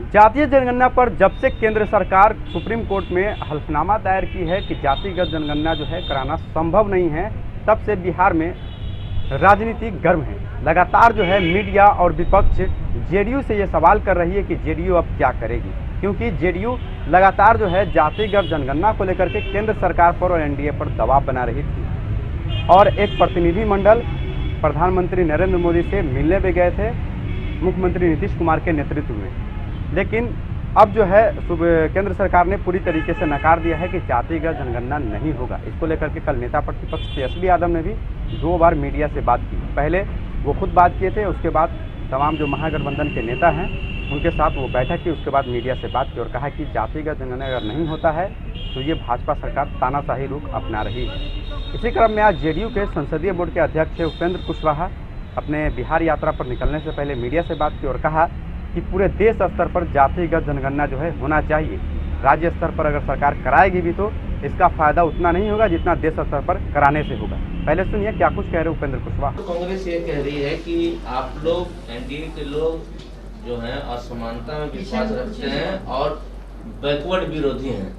जातीय जनगणना पर जब से केंद्र सरकार सुप्रीम कोर्ट में हलफनामा दायर की है कि जातिगत जनगणना जो है कराना संभव नहीं है, तब से बिहार में राजनीति गर्म है। लगातार जो है मीडिया और विपक्ष जेडीयू से ये सवाल कर रही है कि जेडीयू अब क्या करेगी, क्योंकि जेडीयू लगातार जो है जातिगत जनगणना को लेकर के केंद्र सरकार पर और एनडीए पर दबाव बना रही थी। और एक प्रतिनिधिमंडल प्रधानमंत्री नरेंद्र मोदी से मिलने भी गए थे मुख्यमंत्री नीतीश कुमार के नेतृत्व में, लेकिन अब जो है केंद्र सरकार ने पूरी तरीके से नकार दिया है कि जातिगत जनगणना नहीं होगा। इसको लेकर के कल नेता प्रतिपक्ष तेजस्वी यादव ने भी 2 बार मीडिया से बात की। पहले वो खुद बात किए थे, उसके बाद तमाम जो महागठबंधन के नेता हैं उनके साथ वो बैठक की, उसके बाद मीडिया से बात की और कहा कि जातिगत जनगणना अगर नहीं होता है तो ये भाजपा सरकार तानाशाही रुख अपना रही है। इसी क्रम में आज जेडीयू के संसदीय बोर्ड के अध्यक्ष उपेंद्र कुशवाहा अपने बिहार यात्रा पर निकलने से पहले मीडिया से बात की और कहा कि पूरे देश स्तर पर जातिगत जनगणना जो है होना चाहिए। राज्य स्तर पर अगर सरकार कराएगी भी तो इसका फायदा उतना नहीं होगा जितना देश स्तर पर कराने से होगा। पहले सुनिए क्या कुछ कह रहे उपेंद्र कुशवाहा। कांग्रेस ये कह रही है कि आप लोग एनडीए के लोग जो हैं असमानता में विश्वास रखते हैं और बैकवर्ड विरोधी हैं।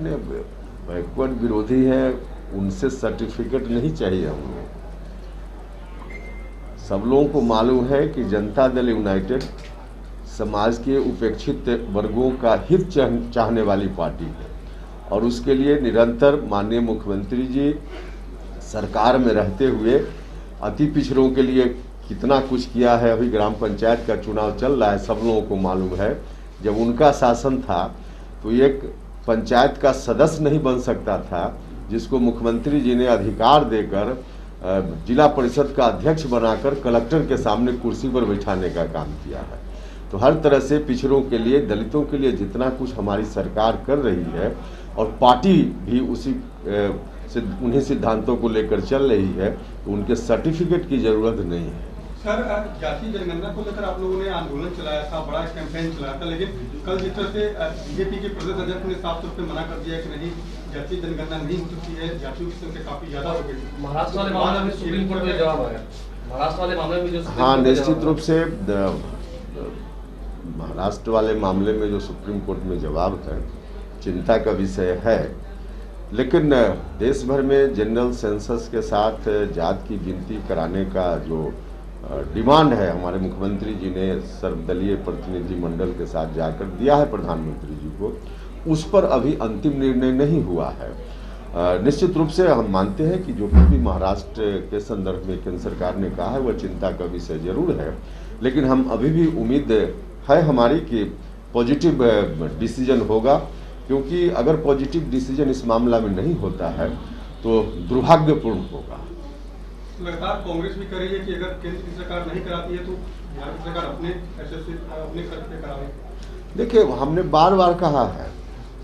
बैकवर्ड विरोधी है, उनसे सर्टिफिकेट नहीं चाहिए हमें। सब लोगों को मालूम है कि जनता दल यूनाइटेड समाज के उपेक्षित वर्गों का हित चाहने वाली पार्टी है और उसके लिए निरंतर माननीय मुख्यमंत्री जी सरकार में रहते हुए अति पिछड़ों के लिए कितना कुछ किया है। अभी ग्राम पंचायत का चुनाव चल रहा है, सब लोगों को मालूम है। जब उनका शासन था तो एक पंचायत का सदस्य नहीं बन सकता था, जिसको मुख्यमंत्री जी ने अधिकार देकर जिला परिषद का अध्यक्ष बनाकर कलेक्टर के सामने कुर्सी पर बैठाने का काम किया है। तो हर तरह से पिछड़ों के लिए, दलितों के लिए जितना कुछ हमारी सरकार कर रही है और पार्टी भी उसी से उन्हीं सिद्धांतों को लेकर चल रही है, तो उनके सर्टिफिकेट की जरूरत नहीं है। सर, जातीय जनगणना को लेकर आप लोगों ने आंदोलन चलाया था, बड़ा कैंपेन चलाया था, लेकिन कल जिस तरह से बीजेपी के प्रदेश अध्यक्ष ने साफ तौर पर मना कर दिया कि नहीं, जातीय जनगणना नहीं हो सकती है, जातियों की संख्या काफी ज्यादा हो गई। महाराष्ट्र वाले मामले में सुप्रीम कोर्ट में जवाब आया। महाराष्ट्र वाले मामले में जो हाँ, निश्चित रूप से महाराष्ट्र वाले मामले में जो सुप्रीम कोर्ट में जवाब है, चिंता का विषय है। लेकिन देश भर में जनरल सेंसस के साथ जात की गिनती कराने का जो डिमांड है, हमारे मुख्यमंत्री जी ने सर्वदलीय प्रतिनिधिमंडल के साथ जाकर दिया है प्रधानमंत्री जी को, उस पर अभी अंतिम निर्णय नहीं हुआ है। निश्चित रूप से हम मानते हैं कि जो भी महाराष्ट्र के संदर्भ में केंद्र सरकार ने कहा है वह चिंता का विषय जरूर है, लेकिन हम अभी भी उम्मीद है हमारी कि पॉजिटिव डिसीजन होगा, क्योंकि अगर पॉजिटिव डिसीजन इस मामला में नहीं होता है तो दुर्भाग्यपूर्ण होगा। लगातार कांग्रेस भी कर रही है कि अगर केंद्र की सरकार नहीं कराती है तो बिहार की सरकार अपने खर्च पे करावे। देखिए, हमने बार बार कहा है,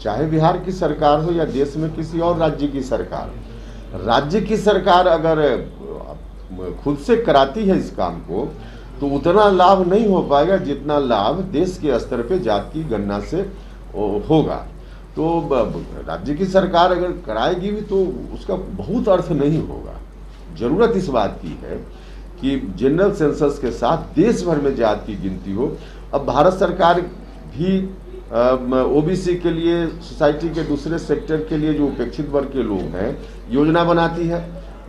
चाहे बिहार की सरकार हो या देश में किसी और राज्य की सरकार, राज्य की सरकार अगर खुद से कराती है इस काम को तो उतना लाभ नहीं हो पाएगा जितना लाभ देश के स्तर पे जात की गणना से होगा। तो राज्य की सरकार अगर कराएगी भी तो उसका बहुत अर्थ नहीं होगा। जरूरत इस बात की है कि जनरल सेंसस के साथ देश भर में जात की गिनती हो। अब भारत सरकार भी ओबीसी के लिए, सोसाइटी के दूसरे सेक्टर के लिए जो उपेक्षित वर्ग के लोग हैं, योजना बनाती है।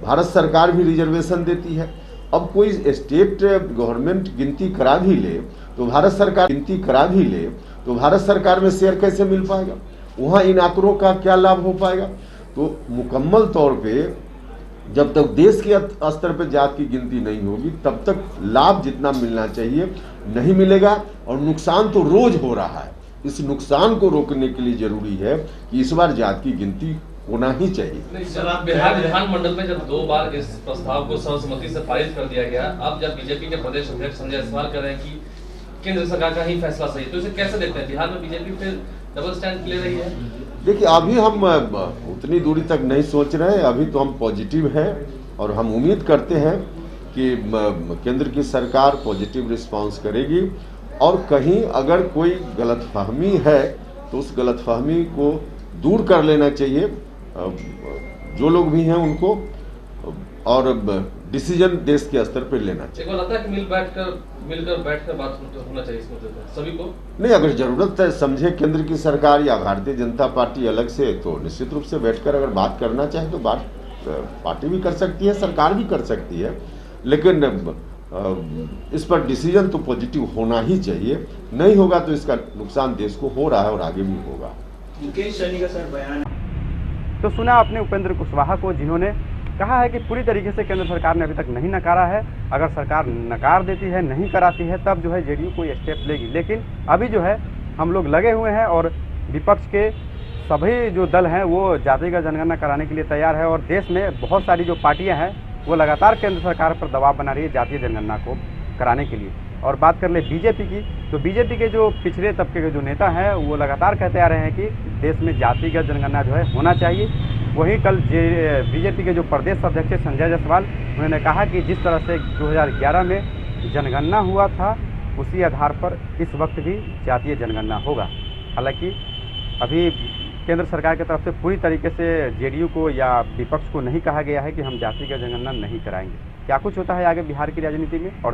भारत सरकार भी रिजर्वेशन देती है। अब कोई स्टेट गवर्नमेंट गिनती करा भी ले तो भारत सरकार गिनती करा भी ले तो भारत सरकार में शेयर कैसे मिल पाएगा? वहाँ इन आंकड़ों का क्या लाभ हो पाएगा? तो मुकम्मल तौर पे जब तक देश के स्तर पर जात की गिनती नहीं होगी तब तक लाभ जितना मिलना चाहिए नहीं मिलेगा, और नुकसान तो रोज हो रहा है। इस नुकसान को रोकने के लिए जरूरी है कि इस बार जात की गिनती होना ही चाहिए। नहीं सर, बिहार विधानमंडल में जब 2 बार इस प्रस्ताव को सर्वसम्मति से पारित कर दिया गया, अब जब बीजेपी के प्रदेश अध्यक्ष संजय सवाल कर रहे हैं कि केंद्र सरकार का ही फैसला सही है, तो इसे कैसे देखते हैं? बिहार में बीजेपी फिर डबल स्टैंड ले रही है। देखिए, अभी हम उतनी दूरी तक नहीं सोच रहे हैं। अभी तो हम पॉजिटिव हैं और हम उम्मीद करते हैं कि केंद्र की सरकार पॉजिटिव रिस्पांस करेगी, और कहीं अगर कोई गलतफहमी है तो उस गलतफहमी को दूर कर लेना चाहिए। जो लोग भी हैं उनको और डिसीजन देश के स्तर पर लेना चाहिए। एक बार लगता है कि मिलकर बैठकर बात होना चाहिए इस मुद्दे पर सभी को। नहीं, अगर जरूरत है समझे केंद्र की सरकार या भारतीय जनता पार्टी अलग से, तो निश्चित रूप से बैठकर अगर बात करना चाहे तो बात पार्टी भी कर सकती है, सरकार भी कर सकती है, लेकिन इस पर डिसीजन तो पॉजिटिव होना ही चाहिए। नहीं होगा तो इसका नुकसान देश को हो रहा है और आगे भी होगा। मुकेश सहनी का सर बयान। तो सुना आपने उपेंद्र कुशवाहा को, जिन्होंने कहा है कि पूरी तरीके से केंद्र सरकार ने अभी तक नहीं नकारा है। अगर सरकार नकार देती है, नहीं कराती है, तब जो है जेडीयू कोई स्टेप लेगी। लेकिन अभी जो है हम लोग लगे हुए हैं और विपक्ष के सभी जो दल हैं वो जातिगत जनगणना कराने के लिए तैयार है। और देश में बहुत सारी जो पार्टियां हैं वो लगातार केंद्र सरकार पर दबाव बना रही है जातीय जनगणना को कराने के लिए। और बात कर ले बीजेपी की, तो बीजेपी के जो पिछड़े तबके के जो नेता हैं वो लगातार कहते आ रहे हैं कि देश में जातिगत जनगणना जो है होना चाहिए। वहीं कल बीजेपी के जो प्रदेश अध्यक्ष संजय जायसवाल, उन्होंने कहा कि जिस तरह से 2011 में जनगणना हुआ था उसी आधार पर इस वक्त भी जातीय जनगणना होगा। हालांकि अभी केंद्र सरकार की तरफ से पूरी तरीके से जेडीयू को या विपक्ष को नहीं कहा गया है कि हम जातिगत जनगणना नहीं कराएंगे। क्या कुछ होता है आगे बिहार की राजनीति में और